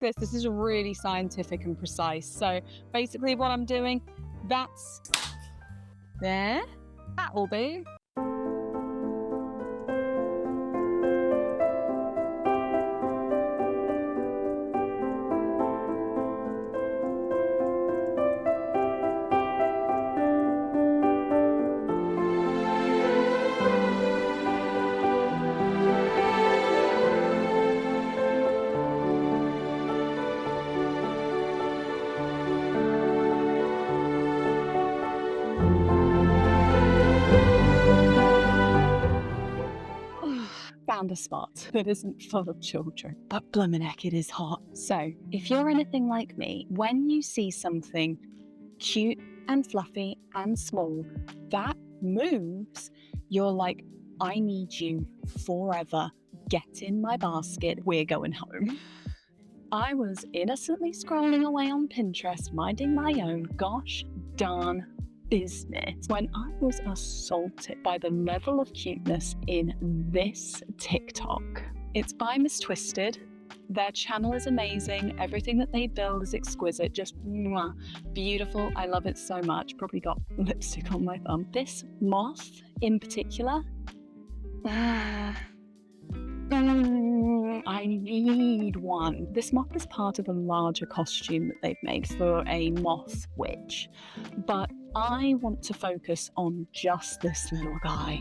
this. This is really scientific and precise. So basically what I'm doing, that's there. That will do. Found a spot that isn't full of children, but blimmin' heck, it is hot. So if you're anything like me, when you see something cute and fluffy and small that moves, you're like, I need you forever. Get in my basket. We're going home. I was innocently scrolling away on Pinterest, minding my own gosh darn business, when I was assaulted by the level of cuteness in this TikTok. It's by Miss Twisted. Their channel is amazing. Everything that they build is exquisite. Just mwah, beautiful. I love it so much. Probably got lipstick on my thumb. This moth in particular, I need one. This moth is part of a larger costume that they've made for a moth witch, but I want to focus on just this little guy,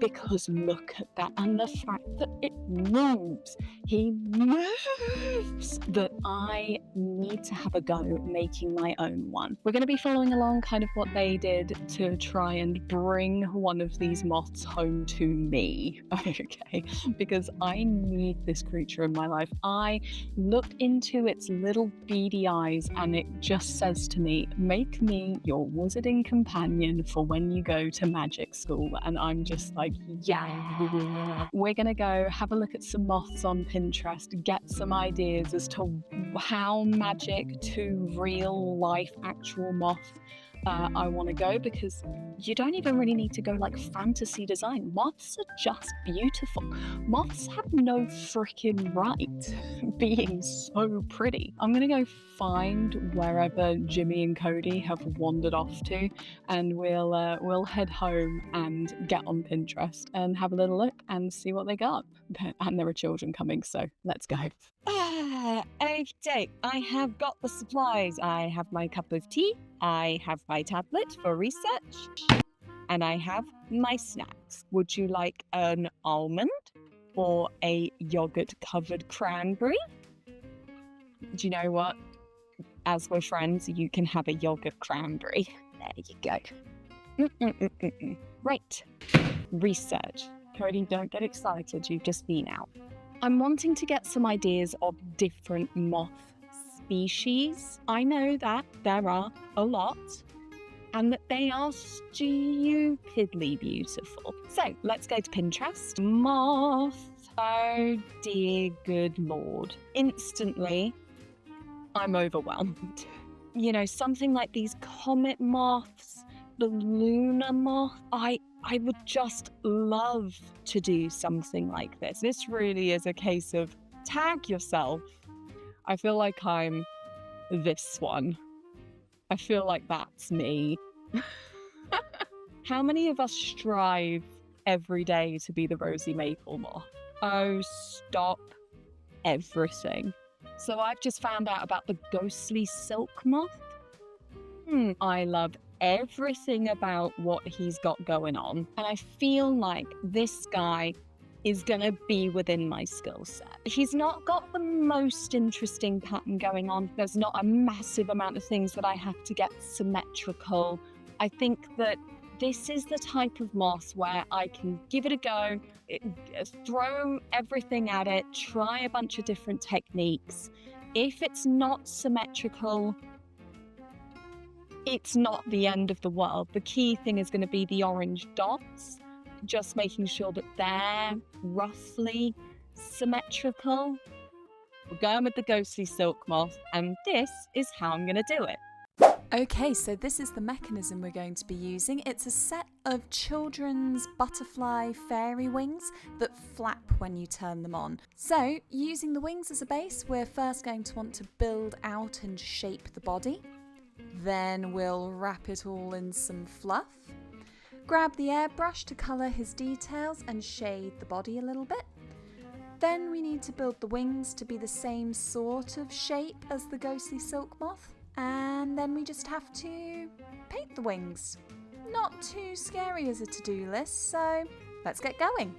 because look at that, and the fact that it moves. He moves. That I need to have a go making my own one. We're going to be following along kind of what they did to try and bring one of these moths home to me, okay? Because I need this creature in my life. I look into its little beady eyes and it just says to me, make me your wizarding companion for when you go to magic school. And I'm just like, yeah. We're gonna go have a look at some moths on Pinterest, get some ideas as to how magic to real life actual moth I want to go, because you don't even really need to go like fantasy design. Moths are just beautiful. Moths have no freaking right being so pretty. I'm gonna go find wherever Jimmy and Cody have wandered off to, and we'll head home and get on Pinterest and have a little look and see what they got. And there are children coming, so let's go. Okay, I have got the supplies. I have my cup of tea, I have my tablet for research, and I have my snacks. Would you like an almond or a yogurt-covered cranberry? Do you know what? As we're friends, you can have a yogurt cranberry. There you go. Right. Research. Cody, don't get excited. You've just been out. I'm wanting to get some ideas of different moth species. I know that there are a lot and that they are stupidly beautiful. So let's go to Pinterest. Moth. Oh dear good lord. Instantly, I'm overwhelmed. You know, something like these comet moths, the lunar moth, I would just love to do something like this. This really is a case of tag yourself. I feel like I'm this one. I feel like that's me. How many of us strive every day to be the rosy maple moth? Oh, stop everything. So I've just found out about the ghostly silk moth. I love everything about what he's got going on, and I feel like this guy is gonna be within my skill set. He's not got the most interesting pattern going on. There's not a massive amount of things that I have to get symmetrical. I think that this is the type of moth where I can give it a go, throw everything at it, try a bunch of different techniques. If it's not symmetrical, it's not the end of the world. The key thing is going to be the orange dots, just making sure that they're roughly symmetrical. We're going with the ghostly silk moth, and this is how I'm going to do it. Okay, so this is the mechanism we're going to be using. It's a set of children's butterfly fairy wings that flap when you turn them on. So, using the wings as a base, we're first going to want to build out and shape the body. Then we'll wrap it all in some fluff. Grab the airbrush to colour his details and shade the body a little bit. Then we need to build the wings to be the same sort of shape as the ghostly silk moth. And then we just have to paint the wings. Not too scary as a to-do list, so let's get going.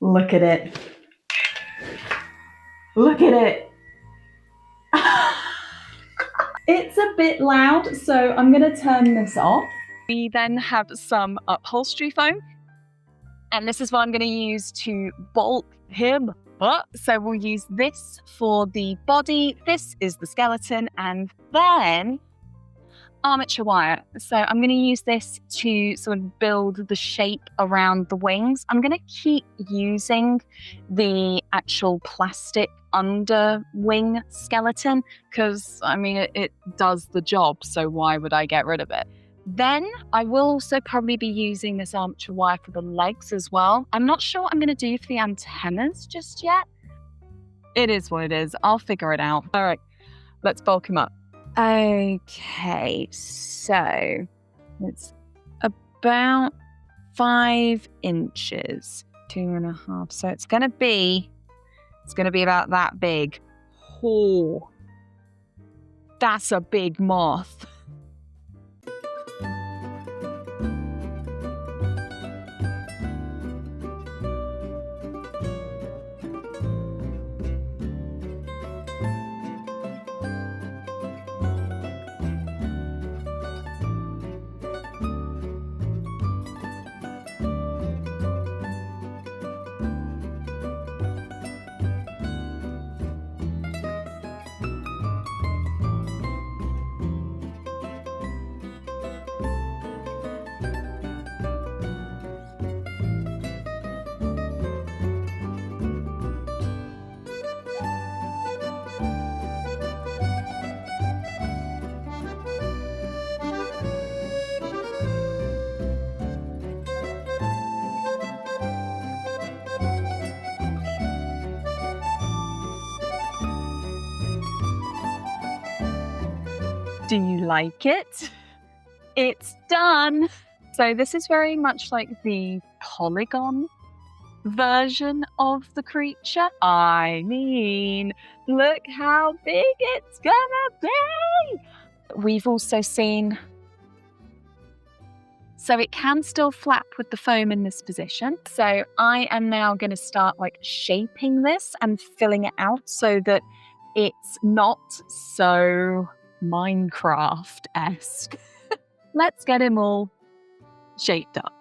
Look at it. Look at it. It's a bit loud, so I'm going to turn this off. We then have some upholstery foam, and this is what I'm going to use to bolt him up. So we'll use this for the body, this is the skeleton, and then armature wire. So I'm going to use this to sort of build the shape around the wings. I'm going to keep using the actual plastic under wing skeleton because, I mean, it does the job, so why would I get rid of it? Then I will also probably be using this armature wire for the legs as well. I'm not sure what I'm going to do for the antennas just yet. It is what it is. I'll figure it out. All right, let's bulk him up. Okay, so it's about 5 inches, 2.5. So it's going to be about that big. Oh, that's a big moth. Do you like it? It's done! So this is very much like the polygon version of the creature. I mean, look how big it's gonna be! We've also seen... So it can still flap with the foam in this position. So I am now going to start like shaping this and filling it out so that it's not so Minecraft-esque. Let's get him all shaped up.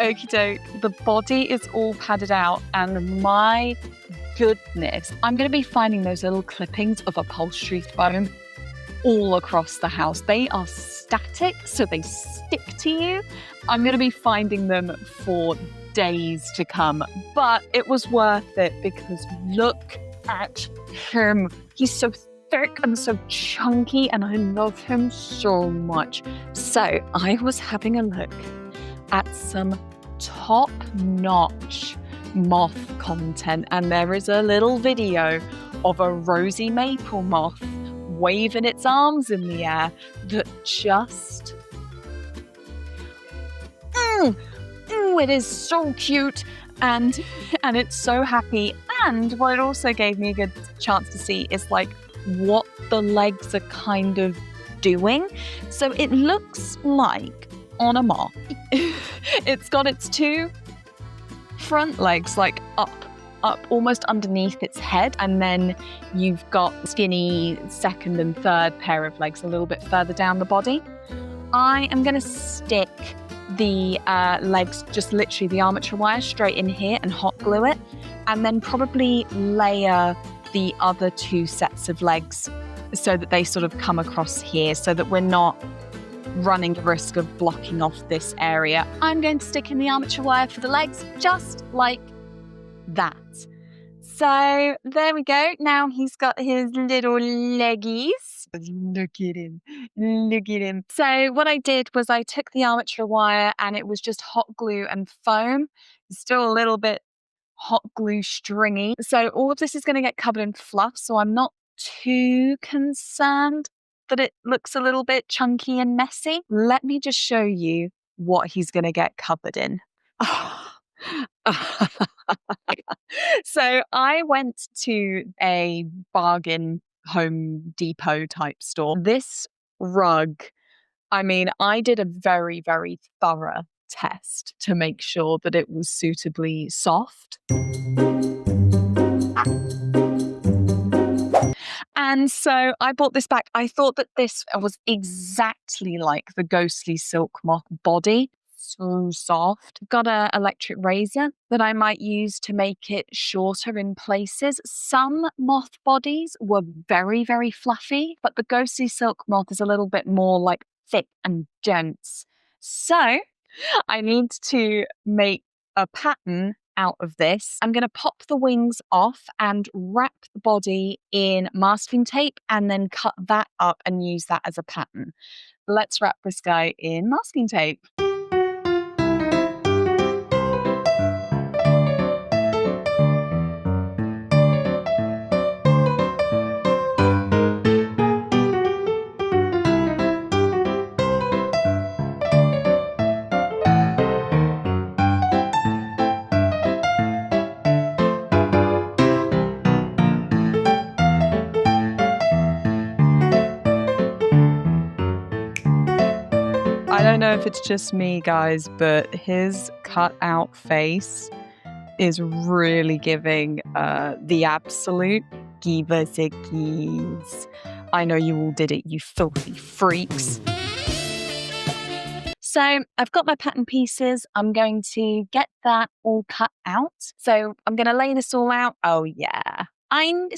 Okie doke, the body is all padded out, and my goodness, I'm going to be finding those little clippings of upholstery foam all across the house. They are static, so they stick to you. I'm going to be finding them for days to come, but it was worth it because look at him. He's so thick and so chunky, and I love him so much. So I was having a look at some top-notch moth content, and there is a little video of a rosy maple moth waving its arms in the air that just it is so cute and it's so happy. And what it also gave me a good chance to see is like what the legs are kind of doing. So it looks like on a moth, it's got its two front legs like up almost underneath its head, and then you've got skinny second and third pair of legs a little bit further down the body. I am going to stick the legs, just literally the armature wire, straight in here and hot glue it, and then probably layer the other two sets of legs so that they sort of come across here, so that we're not running the risk of blocking off this area. I'm going to stick in the armature wire for the legs, just like that. So there we go. Now he's got his little leggies. Look at him. Look at him. So what I did was I took the armature wire, and it was just hot glue and foam. It's still a little bit hot glue stringy. So all of this is going to get covered in fluff. So I'm not too concerned that it looks a little bit chunky and messy. Let me just show you what he's going to get covered in. So I went to a bargain Home Depot type store. This rug, I mean, I did a very, very thorough test to make sure that it was suitably soft. And so I bought this back. I thought that this was exactly like the ghostly silk moth body. So soft. Got an electric razor that I might use to make it shorter in places. Some moth bodies were very, very fluffy, but the ghostly silk moth is a little bit more like thick and dense. So I need to make a pattern out of this. I'm going to pop the wings off and wrap the body in masking tape, and then cut that up and use that as a pattern. Let's wrap this guy in masking tape. I don't know if it's just me, guys, but his cut out face is really giving the absolute give us a kiss. I know you all did it, you filthy freaks. So I've got my pattern pieces. I'm going to get that all cut out. So I'm going to lay this all out. Oh yeah. I knew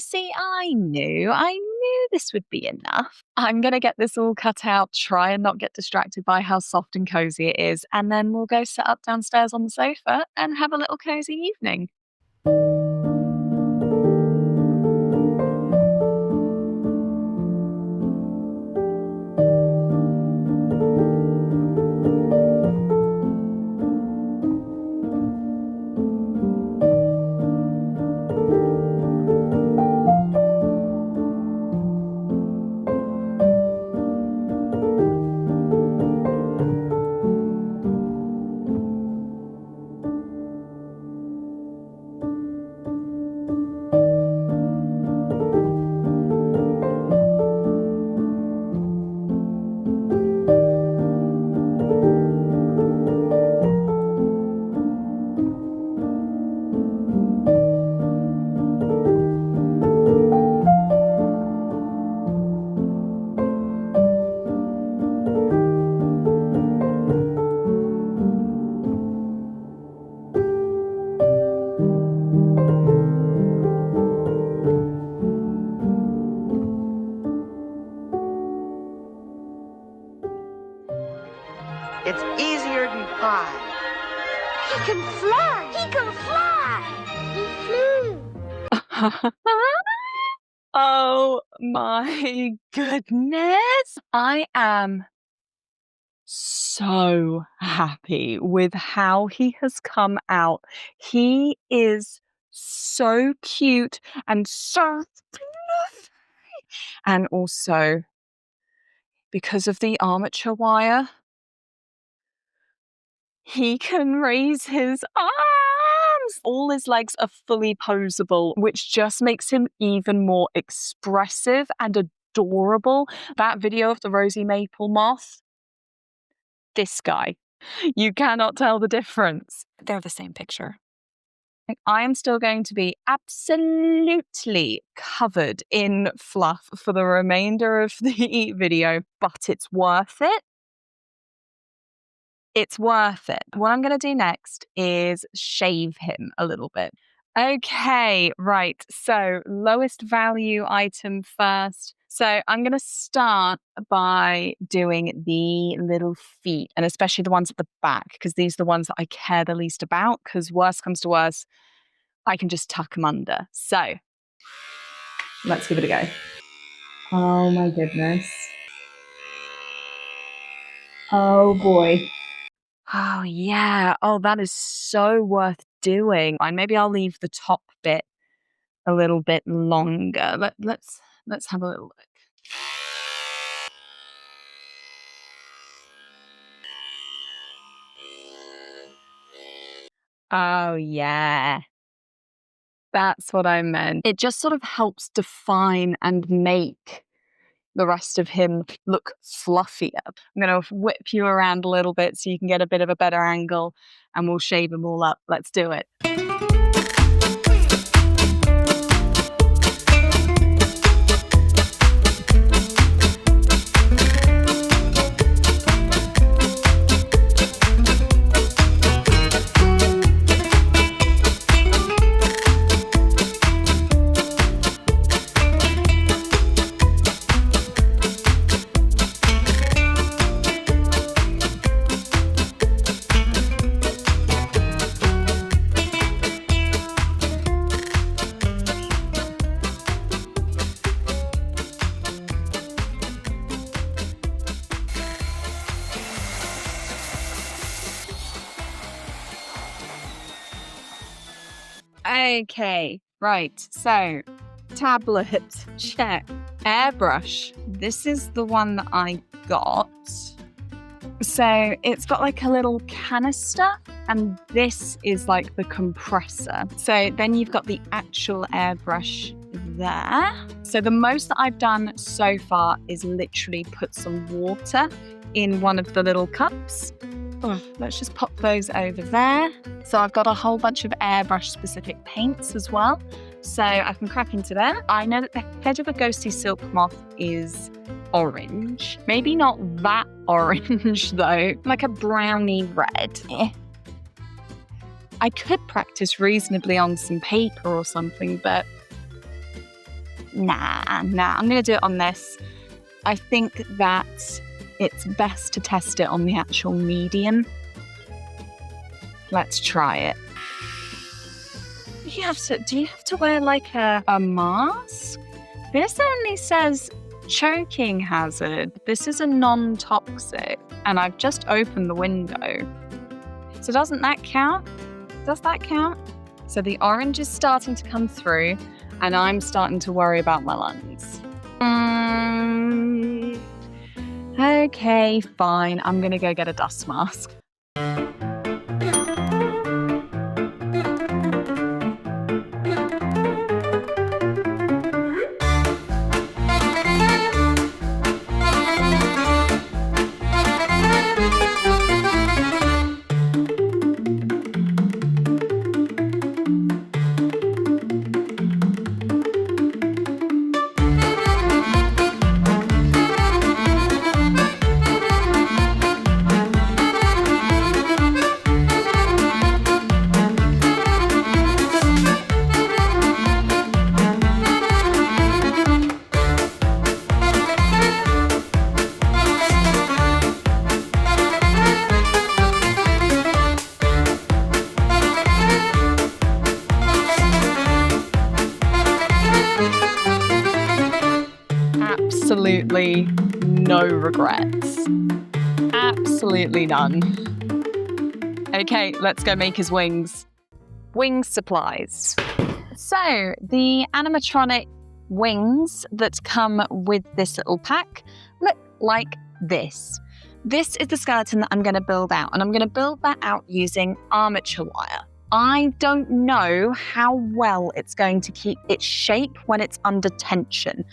this would be enough. I'm going to get this all cut out, try and not get distracted by how soft and cozy it is, and then we'll go sit up downstairs on the sofa and have a little cozy evening. It's easier than pie. He can fly! He can fly! He flew! Oh my goodness. I am so happy with how he has come out. He is so cute and so fluffy. And also, because of the armature wire, he can raise his arms. All his legs are fully posable, which just makes him even more expressive and adorable. That video of the rosy maple moth, this guy, you cannot tell the difference. They're the same picture. I am still going to be absolutely covered in fluff for the remainder of the video, but it's worth it. It's worth it. What I'm going to do next is shave him a little bit. Okay, right. So lowest value item first. So I'm going to start by doing the little feet, and especially the ones at the back, because these are the ones that I care the least about, because worst comes to worst, I can just tuck them under. So let's give it a go. Oh my goodness. Oh boy. Oh yeah. Oh, that is so worth doing. And maybe I'll leave the top bit a little bit longer. Let's have a little look. Oh yeah. That's what I meant. It just sort of helps define and make the rest of him look fluffier. I'm going to whip you around a little bit so you can get a bit of a better angle, and we'll shave them all up. Let's do it. Okay, right, so tablet, check. Airbrush, this is the one that I got. So it's got like a little canister, and this is like the compressor. So then you've got the actual airbrush there. So the most that I've done so far is literally put some water in one of the little cups. Oh, let's just pop those over there. So I've got a whole bunch of airbrush specific paints as well. So I can crack into that. I know that the head of a ghosty silk moth is orange. Maybe not that orange though, like a browny red. I could practice reasonably on some paper or something, but nah, I'm gonna do it on this. I think that it's best to test it on the actual medium. Let's try it. Do you have to wear like a mask? This only says choking hazard. This is a non-toxic, and I've just opened the window. So doesn't that count? Does that count? So the orange is starting to come through, and I'm starting to worry about my lungs. Okay, fine. I'm gonna go get a dust mask. Absolutely no regrets. Absolutely none. Okay, let's go make his wings. Wing supplies. So, the animatronic wings that come with this little pack look like this. This is the skeleton that I'm going to build out, and I'm going to build that out using armature wire. I don't know how well it's going to keep its shape when it's under tension,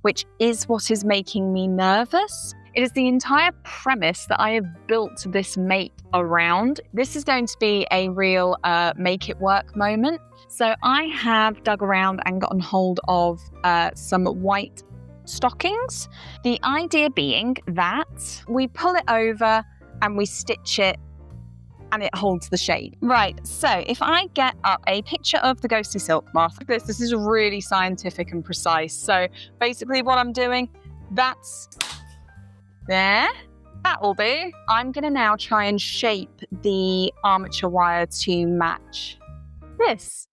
which is what is making me nervous. It is the entire premise that I have built this make around. This is going to be a real make it work moment. So I have dug around and gotten hold of some white stockings. The idea being that we pull it over and we stitch it and it holds the shape. Right, so if I get up a picture of the ghostly silk moth, this is really scientific and precise. So basically what I'm doing, that's there. That'll do. I'm gonna now try and shape the armature wire to match this.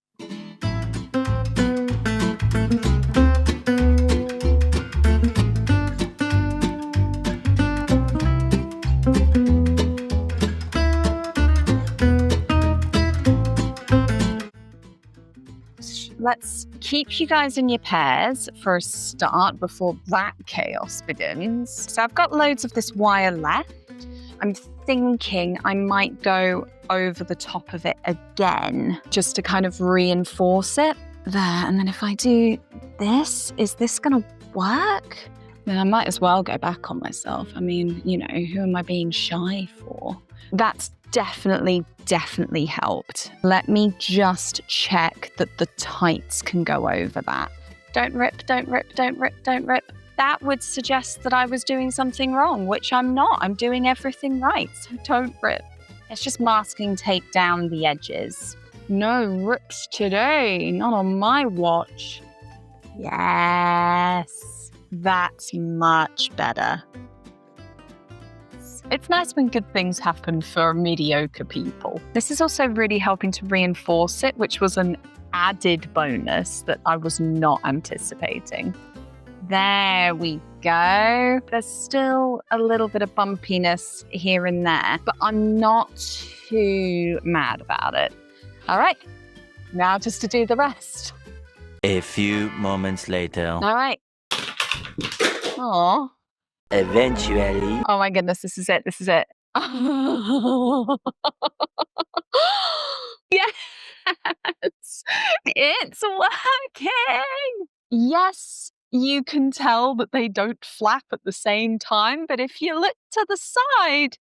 Let's keep you guys in your pairs for a start before that chaos begins. So I've got loads of this wire left. I'm thinking I might go over the top of it again just to kind of reinforce it. There, and then if I do this, is this gonna work? Then I might as well go back on myself. I mean, you know, who am I being shy for? That's definitely helped. Let me just check that the tights can go over that. Don't rip, don't rip, don't rip, don't rip. That would suggest that I was doing something wrong, which I'm not. I'm doing everything right, so don't rip. It's just masking tape down the edges. No rips today, not on my watch. Yes, that's much better. It's nice when good things happen for mediocre people. This is also really helping to reinforce it, which was an added bonus that I was not anticipating. There we go. There's still a little bit of bumpiness here and there, but I'm not too mad about it. All right, now just to do the rest. A few moments later. All right. Aww. Eventually. Oh my goodness, this is it. This is it. Yes, it's working. Yes, you can tell that they don't flap at the same time, but if you look to the side,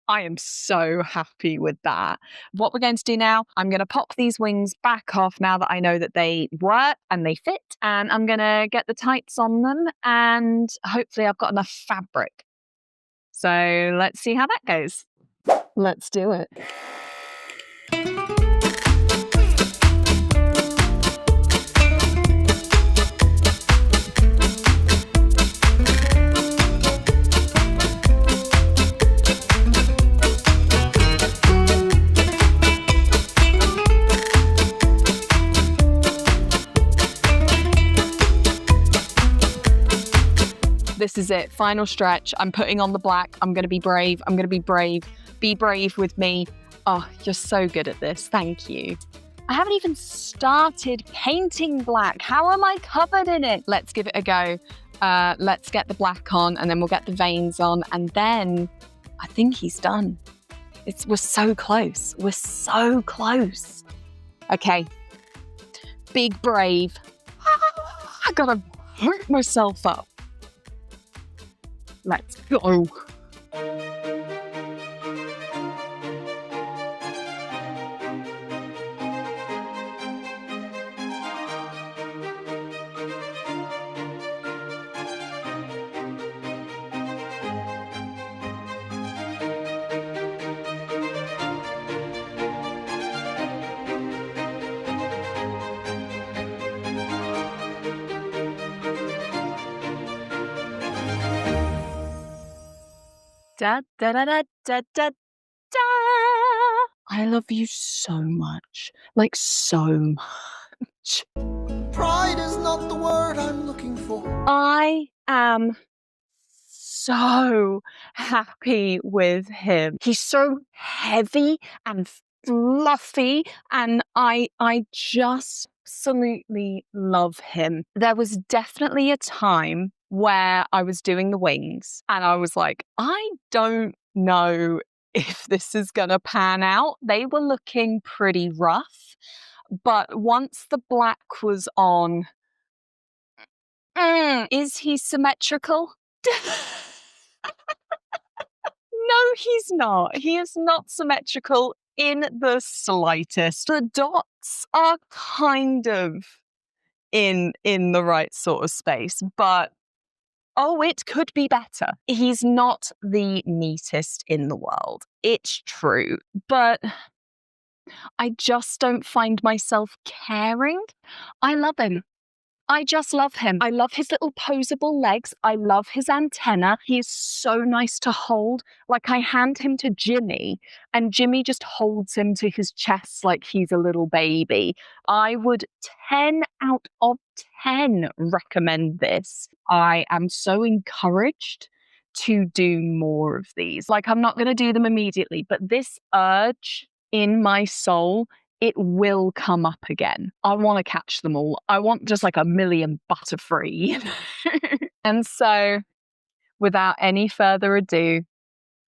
I am so happy with that. What we're going to do now, I'm going to pop these wings back off now that I know that they work and they fit, and I'm going to get the tights on them, and hopefully I've got enough fabric. So let's see how that goes. Let's do it. This is it, final stretch. I'm putting on the black. I'm going to be brave. I'm going to be brave. Be brave with me. Oh, you're so good at this. Thank you. I haven't even started painting black. How am I covered in it? Let's give it a go. Let's get the black on, and then we'll get the veins on, and then I think he's done. We're so close. We're so close. Okay. Big brave. I gotta hurt myself up. Let's go. Da, da, da, da, da, da, da. I love you so much. Like, so much. Pride is not the word I'm looking for. I am so happy with him. He's so heavy and fluffy, and I just absolutely love him. There was definitely a time where I was doing the wings and I was like, I don't know if this is gonna pan out. They were looking pretty rough, but once the black was on, Is he symmetrical? No, he's not. He is not symmetrical in the slightest. The dots are kind of in the right sort of space, but it could be better. He's not the neatest in the world. It's true, but I just don't find myself caring. I love him. I just love him. I love his little posable legs. I love his antenna. He is so nice to hold. Like, I hand him to Jimmy, and Jimmy just holds him to his chest like he's a little baby. I would 10 out of 10 recommend this. I am so encouraged to do more of these. Like, I'm not going to do them immediately, but this urge in my soul, it will come up again. I want to catch them all. I want just like a million Butterfree. And so, without any further ado,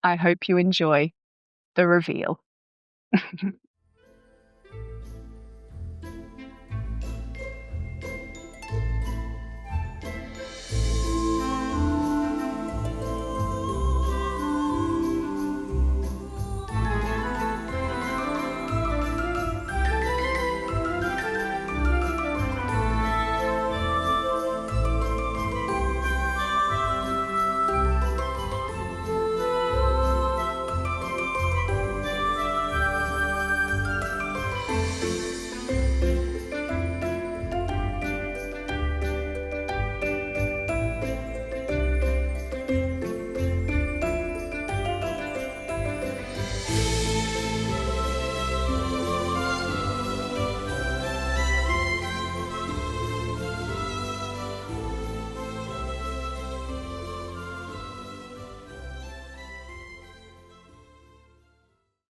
I hope you enjoy the reveal.